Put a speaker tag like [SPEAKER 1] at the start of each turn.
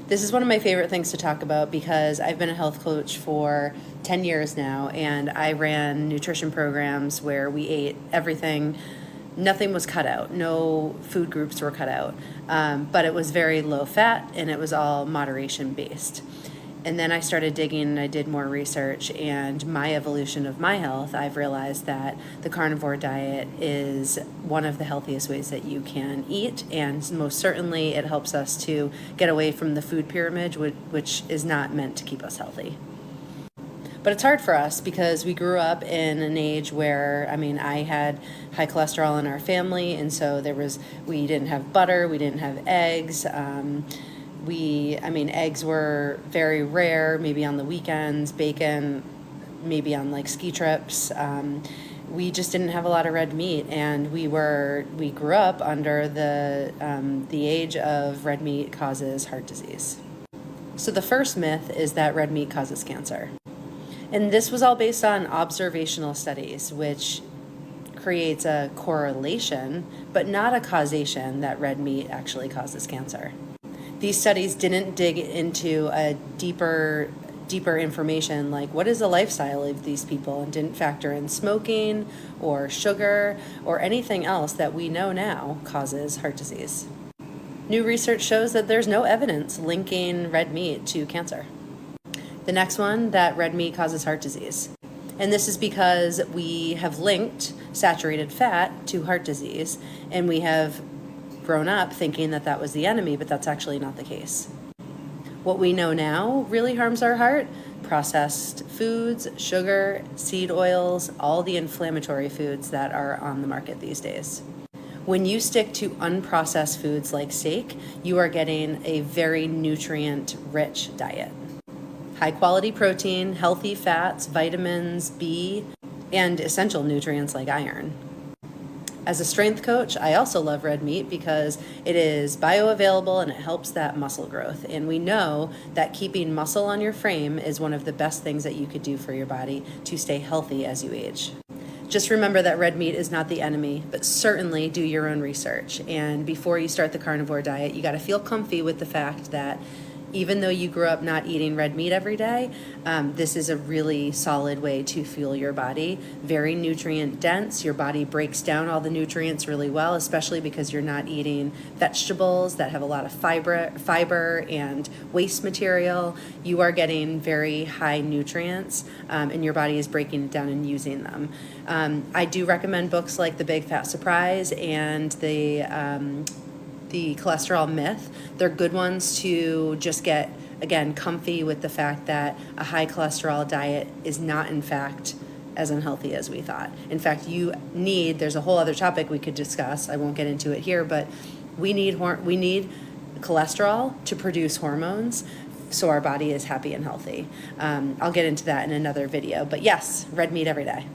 [SPEAKER 1] This is one of my favorite things to talk about because I've been a health coach for 10 years now, and I ran nutrition programs where we ate everything. Nothing was cut out. No food groups were cut out. But it was very low fat, and it was all moderation based. And then I started digging and I did more research, and my evolution of my health, I've realized that the carnivore diet is one of the healthiest ways that you can eat, and most certainly it helps us to get away from the food pyramid, which is not meant to keep us healthy. But it's hard for us because we grew up in an age where, I had high cholesterol in our family, and so we didn't have butter, we didn't have eggs. Eggs were very rare, maybe on the weekends, bacon, maybe on like ski trips. We just didn't have a lot of red meat, and we grew up under the age of red meat causes heart disease. So the first myth is that red meat causes cancer. And this was all based on observational studies, which creates a correlation, but not a causation that red meat actually causes cancer. These studies didn't dig into a deeper information like what is the lifestyle of these people, and didn't factor in smoking or sugar or anything else that we know now causes heart disease. New research shows that there's no evidence linking red meat to cancer. The next one, that red meat causes heart disease. And this is because we have linked saturated fat to heart disease, and we have grown up thinking that that was the enemy, but that's actually not the case. What we know now really harms our heart: processed foods, sugar, seed oils, all the inflammatory foods that are on the market these days. When you stick to unprocessed foods like steak, you are getting a very nutrient-rich diet. High quality protein, healthy fats, vitamins, B, and essential nutrients like iron. As a strength coach, I also love red meat because it is bioavailable and it helps that muscle growth. And we know that keeping muscle on your frame is one of the best things that you could do for your body to stay healthy as you age. Just remember that red meat is not the enemy, but certainly do your own research. And before you start the carnivore diet, you got to feel comfy with the fact that even though you grew up not eating red meat every day, this is a really solid way to fuel your body. Very nutrient dense. Your body breaks down all the nutrients really well, especially because you're not eating vegetables that have a lot of fiber and waste material. You are getting very high nutrients, and your body is breaking it down and using them. I do recommend books like The Big Fat Surprise and the Cholesterol Myth. They're good ones to just get, again, comfy with the fact that a high cholesterol diet is not, in fact, as unhealthy as we thought. In fact, there's a whole other topic we could discuss. I won't get into it here, but we need cholesterol to produce hormones so our body is happy and healthy. I'll get into that in another video. But yes, red meat every day.